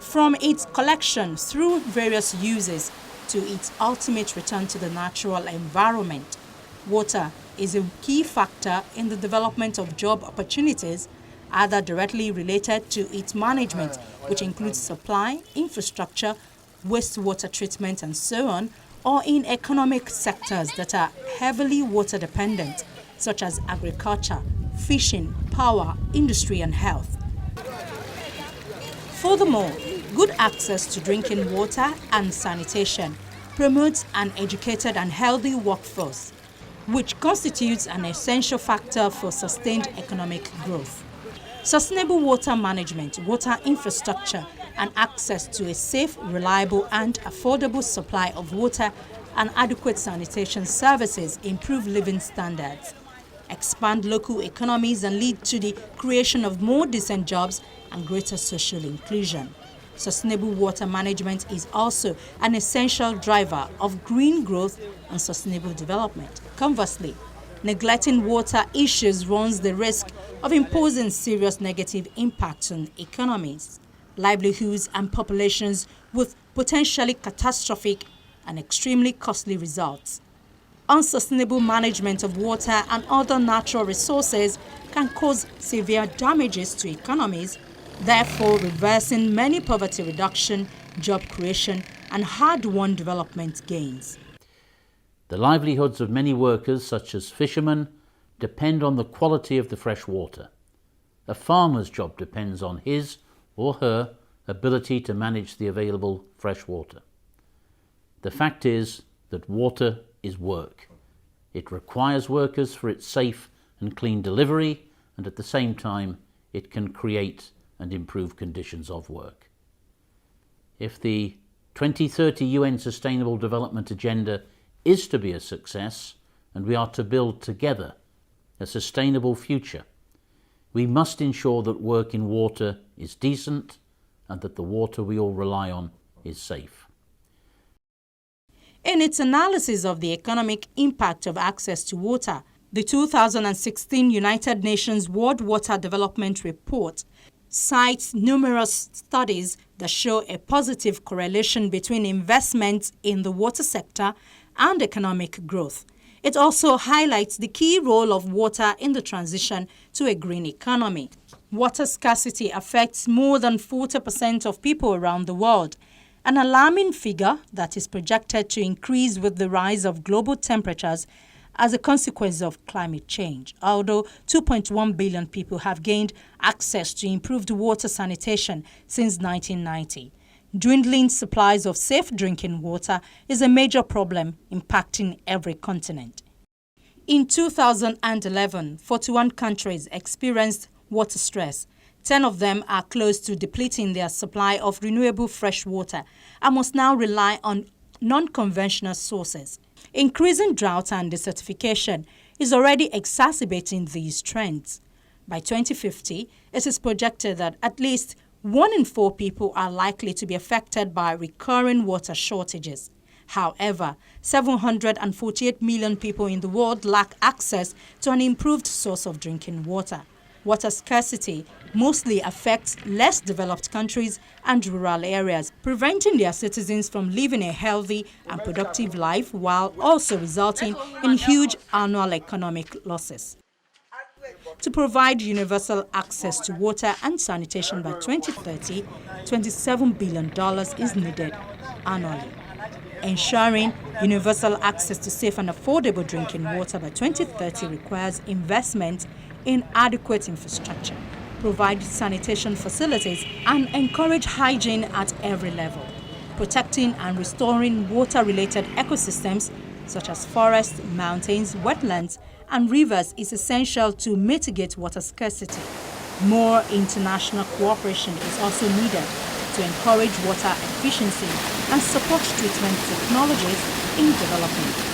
From its collection through various uses to its ultimate return to the natural environment, water is a key factor in the development of job opportunities, either directly related to its management, which includes supply, infrastructure, wastewater treatment, and so on, or in economic sectors that are heavily water dependent, such as agriculture, fishing, power, industry, and health. Furthermore, good access to drinking water and sanitation promotes an educated and healthy workforce, which constitutes an essential factor for sustained economic growth. Sustainable water management, water infrastructure, and access to a safe, reliable, and affordable supply of water and adequate sanitation services improve living standards, expand local economies, and lead to the creation of more decent jobs and greater social inclusion. Sustainable water management is also an essential driver of green growth and sustainable development. Conversely, neglecting water issues runs the risk of imposing serious negative impacts on economies, livelihoods, and populations with potentially catastrophic and extremely costly results. Unsustainable management of water and other natural resources can cause severe damages to economies, therefore reversing many poverty reduction, job creation, and hard-won development gains. The livelihoods of many workers, such as fishermen, depend on the quality of the fresh water. A farmer's job depends on his or her ability to manage the available fresh water. The fact is that water is work. It requires workers for its safe and clean delivery, and at the same time it can create and improve conditions of work. If the 2030 UN Sustainable Development Agenda is to be a success, and we are to build together a sustainable future, we must ensure that work in water is decent and that the water we all rely on is safe. In its analysis of the economic impact of access to water, the 2016 United Nations World Water Development Report cites numerous studies that show a positive correlation between investments in the water sector and economic growth. It also highlights the key role of water in the transition to a green economy. Water scarcity affects more than 40% of people around the world, an alarming figure that is projected to increase with the rise of global temperatures as a consequence of climate change. Although 2.1 billion people have gained access to improved water sanitation since 1990, dwindling supplies of safe drinking water is a major problem impacting every continent. In 2011, 41 countries experienced water stress. 10 of them are close to depleting their supply of renewable fresh water and must now rely on non-conventional sources. Increasing drought and desertification is already exacerbating these trends. By 2050, it is projected that at least 1 in 4 people are likely to be affected by recurring water shortages. However, 748 million people in the world lack access to an improved source of drinking water. Water scarcity mostly affects less developed countries and rural areas, preventing their citizens from living a healthy and productive life while also resulting in huge annual economic losses. To provide universal access to water and sanitation by 2030, $27 billion is needed annually. Ensuring universal access to safe and affordable drinking water by 2030 requires investment in adequate infrastructure, provide sanitation facilities, and encourage hygiene at every level. Protecting and restoring water-related ecosystems such as forests, mountains, wetlands, and rivers is essential to mitigate water scarcity. More international cooperation is also needed to encourage water efficiency and support treatment technologies in development.